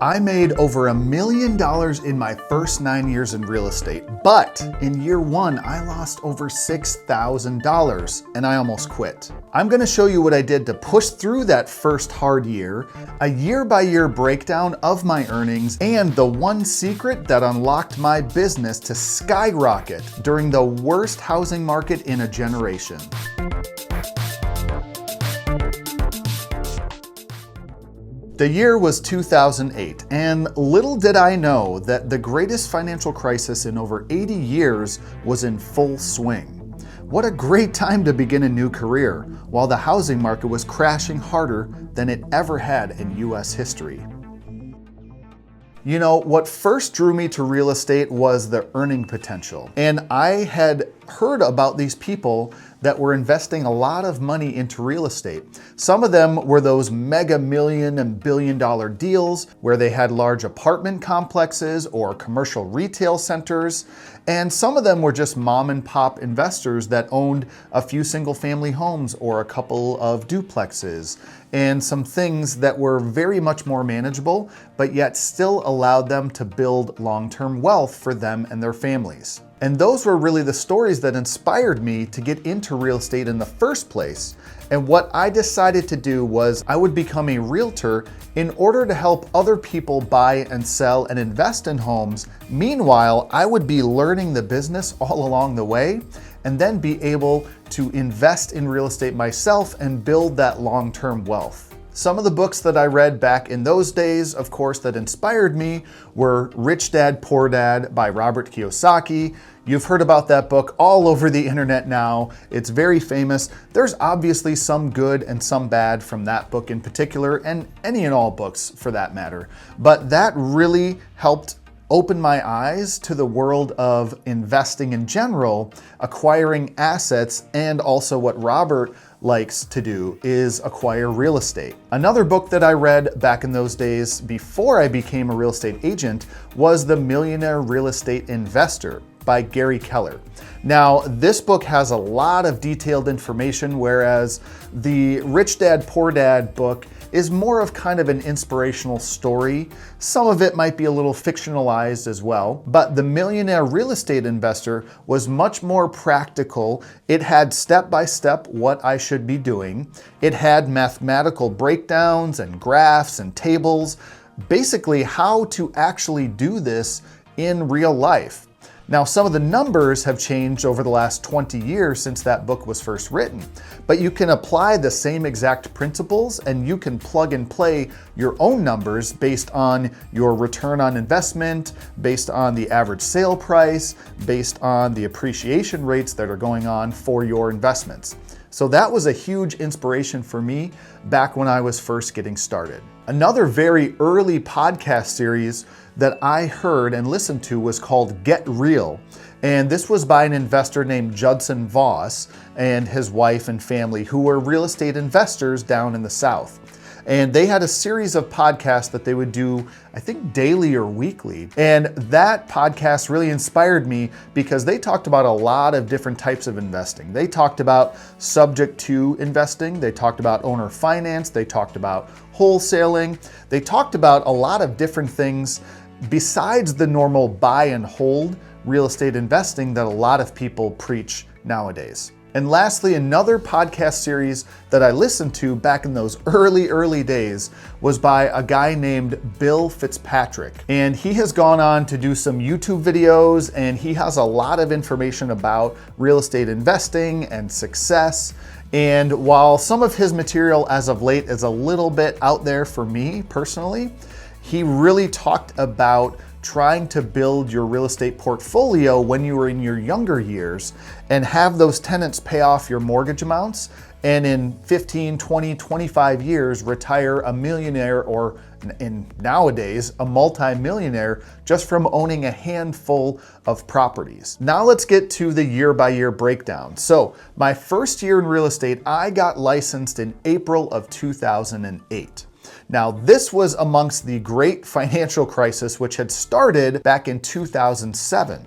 I made over $1 million in my first 9 years in real estate, but in year one, I lost over $6,000 and I almost quit. I'm gonna show you what I did to push through that first hard year, a year-by-year breakdown of my earnings, and the one secret that unlocked my business to skyrocket during the worst housing market in a generation. The year was 2008, and little did I know that the greatest financial crisis in over 80 years was in full swing. What a great time to begin a new career, while the housing market was crashing harder than it ever had in US history. You know, what first drew me to real estate was the earning potential. And I had heard about these people that were investing a lot of money into real estate. Some of them were those mega million and billion-dollar deals where they had large apartment complexes or commercial retail centers. And some of them were just mom and pop investors that owned a few single family homes or a couple of duplexes and some things that were very much more manageable, but yet still allowed them to build long-term wealth for them and their families. And those were really the stories that inspired me to get into real estate in the first place. And what I decided to do was I would become a realtor in order to help other people buy and sell and invest in homes. Meanwhile, I would be learning the business all along the way and then be able to invest in real estate myself and build that long-term wealth. Some of the books that I read back in those days, of course, that inspired me were Rich Dad, Poor Dad by Robert Kiyosaki. You've heard about that book all over the internet now. It's very famous. There's obviously some good and some bad from that book in particular, and any and all books for that matter. But that really helped open my eyes to the world of investing in general, acquiring assets, and also what Robert likes to do is acquire real estate. Another book that I read back in those days before I became a real estate agent was The Millionaire Real Estate Investor by Gary Keller. Now, this book has a lot of detailed information, whereas the Rich Dad, Poor Dad book is more of kind of an inspirational story. Some of it might be a little fictionalized as well, but The Millionaire Real Estate Investor was much more practical. It had step-by-step what I should be doing. It had mathematical breakdowns and graphs and tables, basically how to actually do this in real life. Now, some of the numbers have changed over the last 20 years since that book was first written, but you can apply the same exact principles and you can plug and play your own numbers based on your return on investment, based on the average sale price, based on the appreciation rates that are going on for your investments. So that was a huge inspiration for me back when I was first getting started. Another very early podcast series that I heard and listened to was called Get Real. And this was by an investor named Judson Voss and his wife and family who were real estate investors down in the South. And they had a series of podcasts that they would do, I think, daily or weekly. And that podcast really inspired me because they talked about a lot of different types of investing. They talked about subject to investing. They talked about owner finance. They talked about wholesaling. They talked about a lot of different things besides the normal buy and hold real estate investing that a lot of people preach nowadays. And lastly, another podcast series that I listened to back in those early days was by a guy named Bill Fitzpatrick. And he has gone on to do some YouTube videos, and he has a lot of information about real estate investing and success. And while some of his material as of late is a little bit out there for me personally, he really talked about trying to build your real estate portfolio when you were in your younger years and have those tenants pay off your mortgage amounts, and in 15, 20, 25 years retire a millionaire, or in nowadays a multi-millionaire, just from owning a handful of properties. Now let's get to the year-by-year breakdown. So my first year in real estate, I got licensed in April of 2008. Now, this was amongst the great financial crisis, which had started back in 2007.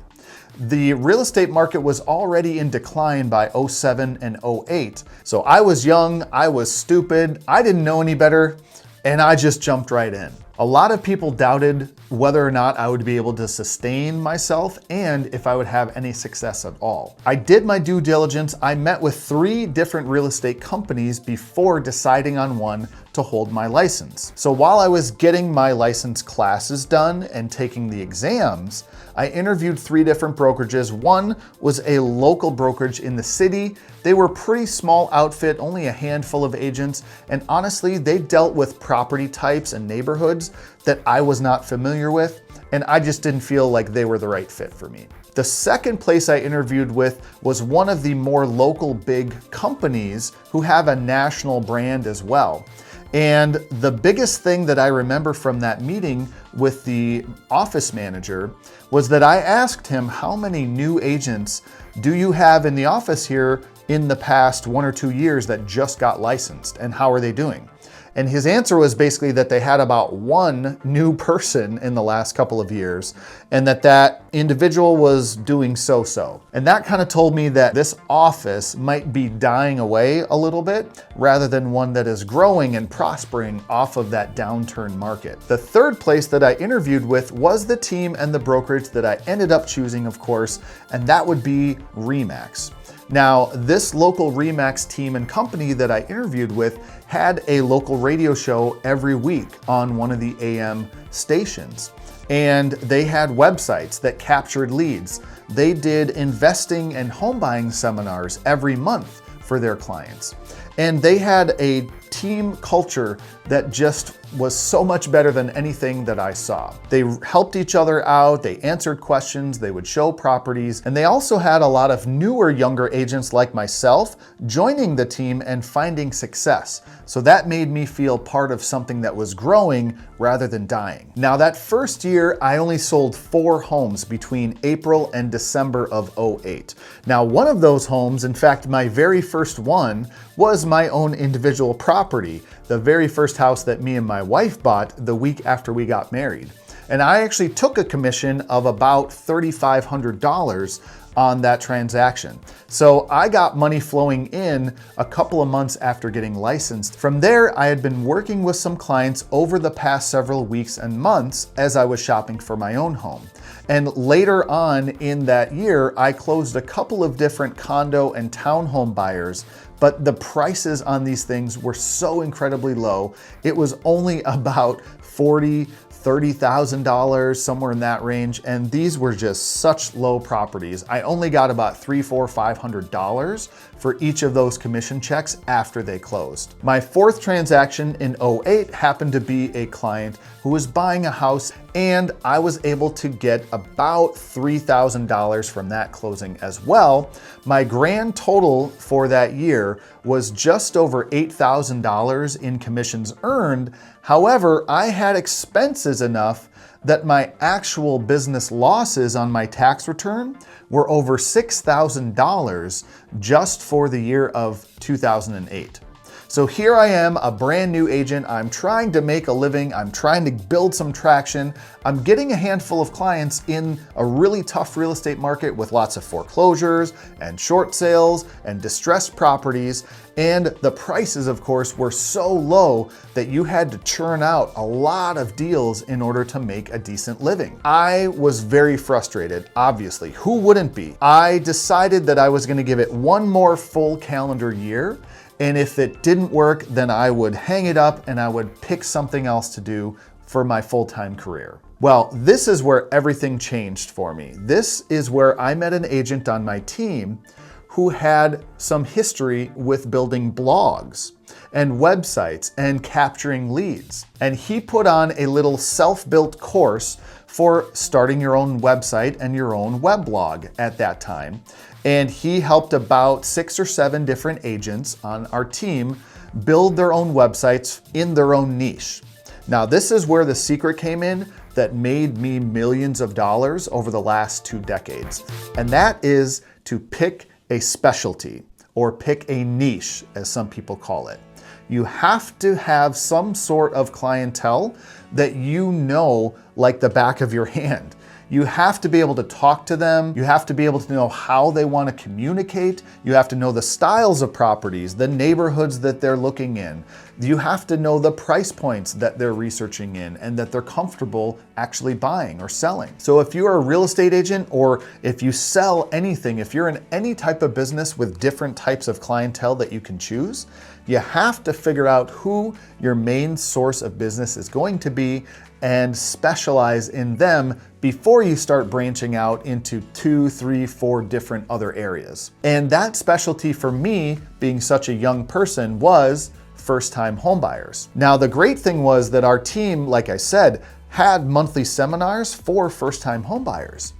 The real estate market was already in decline by 07 and 08. So I was young, I was stupid, I didn't know any better, and I just jumped right in. A lot of people doubted whether or not I would be able to sustain myself and if I would have any success at all. I did my due diligence. I met with 3 different real estate companies before deciding on one to hold my license. So while I was getting my license classes done and taking the exams, I interviewed 3 different brokerages. One was a local brokerage in the city. They were a pretty small outfit, only a handful of agents, and honestly, they dealt with property types and neighborhoods that I was not familiar with, and I just didn't feel like they were the right fit for me. The second place I interviewed with was one of the more local big companies who have a national brand as well. And the biggest thing that I remember from that meeting with the office manager was that I asked him, how many new agents do you have in the office here in the past 1 or 2 years that just got licensed, and how are they doing? And his answer was basically that they had about 1 new person in the last couple of years, and that individual was doing so-so. And that kind of told me that this office might be dying away a little bit rather than one that is growing and prospering off of that downturn market. The third place that I interviewed with was the team and the brokerage that I ended up choosing, of course, and that would be RE/MAX. Now, this local RE/MAX team and company that I interviewed with had a local radio show every week on one of the AM stations. And they had websites that captured leads. They did investing and home buying seminars every month for their clients. And they had a team culture that just was so much better than anything that I saw. They helped each other out, they answered questions, they would show properties, and they also had a lot of newer, younger agents like myself joining the team and finding success. So that made me feel part of something that was growing rather than dying. Now, that first year, I only sold 4 homes between April and December of '08. Now, one of those homes, in fact, my very first one, was my own individual property, the very first house that me and my wife bought the week after we got married. And I actually took a commission of about $3,500 on that transaction. So I got money flowing in a couple of months after getting licensed. From there, I had been working with some clients over the past several weeks and months as I was shopping for my own home. And later on in that year, I closed a couple of different condo and townhome buyers, but the prices on these things were so incredibly low. It was only about $40,000, $30,000, somewhere in that range. And these were just such low properties. I only got about $300, $400, $500 for each of those commission checks after they closed. My fourth transaction in '08 happened to be a client who was buying a house, and I was able to get about $3,000 from that closing as well. My grand total for that year was just over $8,000 in commissions earned. However, I had expenses enough that my actual business losses on my tax return were over $6,000 just for the year of 2008. So here I am, a brand new agent. I'm trying to make a living. I'm trying to build some traction. I'm getting a handful of clients in a really tough real estate market with lots of foreclosures and short sales and distressed properties. And the prices, of course, were so low that you had to churn out a lot of deals in order to make a decent living. I was very frustrated, obviously. Who wouldn't be? I decided that I was going to give it one more full calendar year. And if it didn't work, then I would hang it up and I would pick something else to do for my full-time career. Well, this is where everything changed for me. This is where I met an agent on my team who had some history with building blogs and websites and capturing leads. And he put on a little self-built course for starting your own website and your own weblog at that time. And he helped about 6 or 7 different agents on our team build their own websites in their own niche. Now, this is where the secret came in that made me millions of dollars over the last 2 decades. And that is to pick a specialty, or pick a niche, as some people call it. You have to have some sort of clientele that you know like the back of your hand. You have to be able to talk to them. You have to be able to know how they want to communicate. You have to know the styles of properties, the neighborhoods that they're looking in, You have to know the price points that they're researching in and that they're comfortable actually buying or selling. So if you're a real estate agent, or if you sell anything, if you're in any type of business with different types of clientele that you can choose, you have to figure out who your main source of business is going to be and specialize in them before you start branching out into 2, 3, 4 different other areas. And that specialty for me, being such a young person, was first-time homebuyers. Now, the great thing was that our team, like I said, had monthly seminars for first-time homebuyers.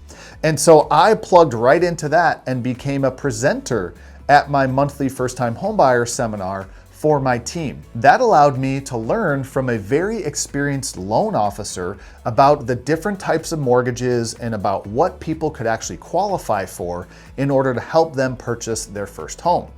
And so I plugged right into that and became a presenter at my monthly first-time homebuyer seminar for my team. That allowed me to learn from a very experienced loan officer about the different types of mortgages and about what people could actually qualify for in order to help them purchase their first home.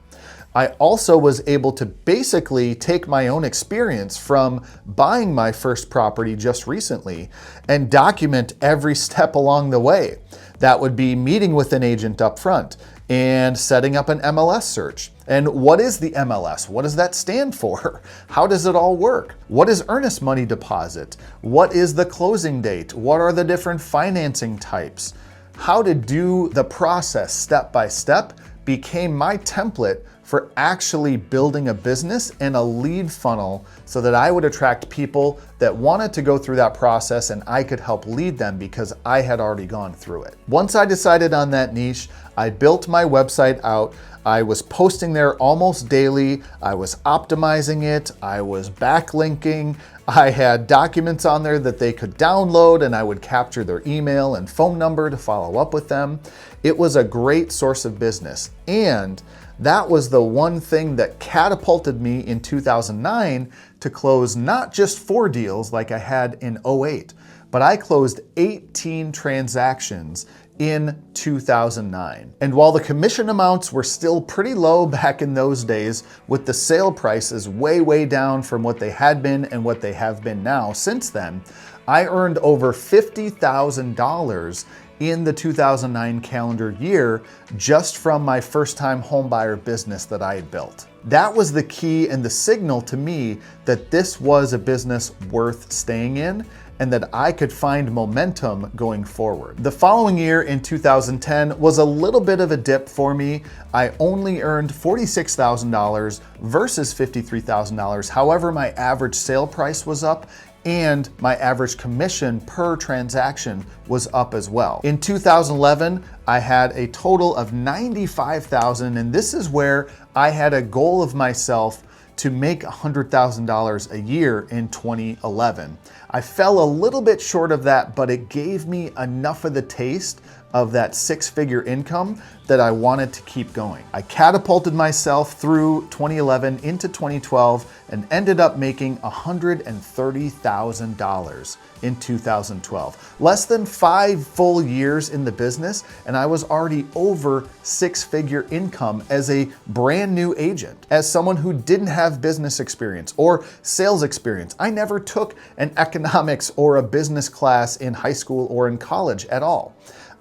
I also was able to basically take my own experience from buying my first property just recently and document every step along the way. That would be meeting with an agent up front and setting up an MLS search. And what is the MLS? What does that stand for? How does it all work? What is earnest money deposit? What is the closing date? What are the different financing types? How to do the process step by step became my template for actually building a business and a lead funnel so that I would attract people that wanted to go through that process and I could help lead them because I had already gone through it. Once I decided on that niche, I built my website out. I was posting there almost daily. I was optimizing it. I was backlinking. I had documents on there that they could download and I would capture their email and phone number to follow up with them. It was a great source of business. And that was the one thing that catapulted me in 2009 to close not just 4 deals like I had in 2008, but I closed 18 transactions in 2009. And while the commission amounts were still pretty low back in those days, with the sale prices way down from what they had been and what they have been now since then, I earned over $50,000 in the 2009 calendar year just from my first-time homebuyer business that I had built. That was the key and the signal to me that this was a business worth staying in and that I could find momentum going forward. The following year in 2010 was a little bit of a dip for me. I only earned $46,000 versus $53,000. However, my average sale price was up and my average commission per transaction was up as well. In 2011, I had a total of $95,000, and this is where I had a goal of myself to make $100,000 a year in 2011. I fell a little bit short of that, but it gave me enough of the taste of that 6-figure income that I wanted to keep going. I catapulted myself through 2011 into 2012 and ended up making $130,000 in 2012. Less than 5 full years in the business, and I was already over 6-figure income as a brand new agent. As someone who didn't have business experience or sales experience, I never took an economics or a business class in high school or in college at all.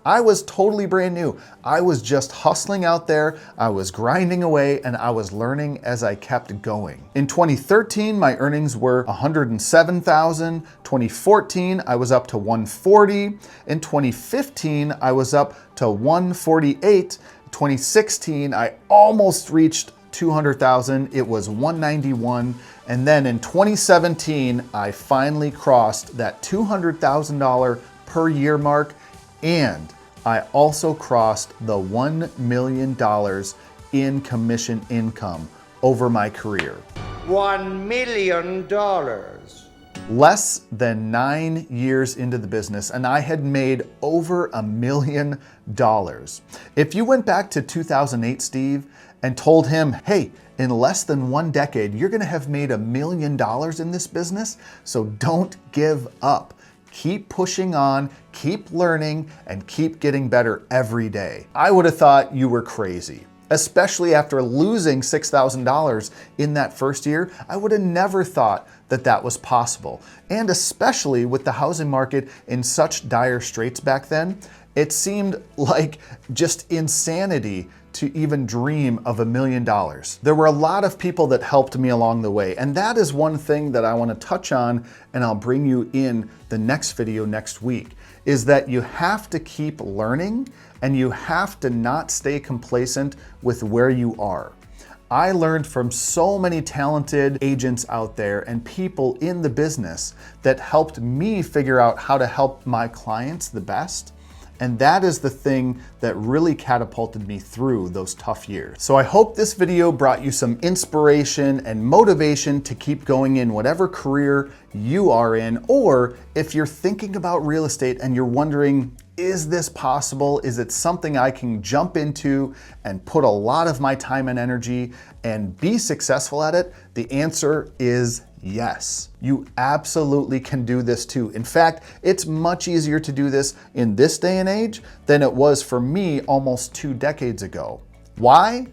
I was totally brand new. I was just hustling out there, I was grinding away, and I was learning as I kept going. In 2013, my earnings were $107,000. 2014, I was up to $140,000. In 2015, I was up to $148,000. 2016, I almost reached $200,000. It was $191,000. And then in 2017, I finally crossed that $200,000 per year mark, and I also crossed the $1 million in commission income over my career. $1 million. Less than 9 years into the business, and I had made over $1 million. If you went back to 2008, Steve, and told him, hey, in less than 1 decade, you're gonna have made $1 million in this business, so don't give up. Keep pushing on, keep learning, and keep getting better every day. I would have thought you were crazy, especially after losing $6,000 in that first year. I would have never thought that that was possible. And especially with the housing market in such dire straits back then, it seemed like just insanity to even dream of $1 million. There were a lot of people that helped me along the way, and that is one thing that I want to touch on, and I'll bring you in the next video next week, is that you have to keep learning and you have to not stay complacent with where you are. I learned from so many talented agents out there and people in the business that helped me figure out how to help my clients the best. And that is the thing that really catapulted me through those tough years. So I hope this video brought you some inspiration and motivation to keep going in whatever career you are in, or if you're thinking about real estate and you're wondering, is this possible? Is it something I can jump into and put a lot of my time and energy and be successful at it? The answer is yes. You absolutely can do this too. In fact, it's much easier to do this in this day and age than it was for me almost 2 decades ago. Why?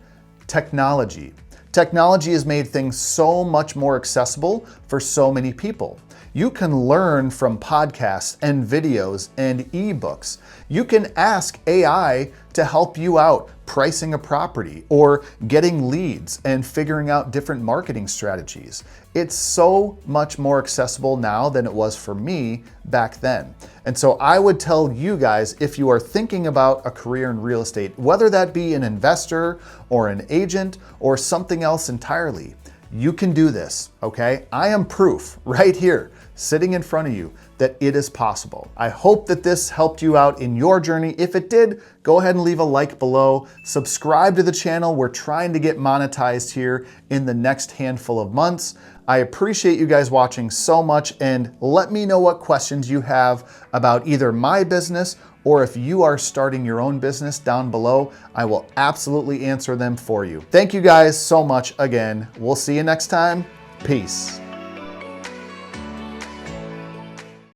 Technology. Technology has made things so much more accessible for so many people. You can learn from podcasts and videos and ebooks. You can ask AI to help you out pricing a property or getting leads and figuring out different marketing strategies. It's so much more accessible now than it was for me back then. And so I would tell you guys, if you are thinking about a career in real estate, whether that be an investor or an agent or something else entirely, you can do this, okay? I am proof right here, sitting in front of you, that it is possible. I hope that this helped you out in your journey. If it did, go ahead and leave a like below. Subscribe to the channel. We're trying to get monetized here in the next handful of months. I appreciate you guys watching so much, and let me know what questions you have about either my business or if you are starting your own business down below. I will absolutely answer them for you. Thank you guys so much again. We'll see you next time. Peace.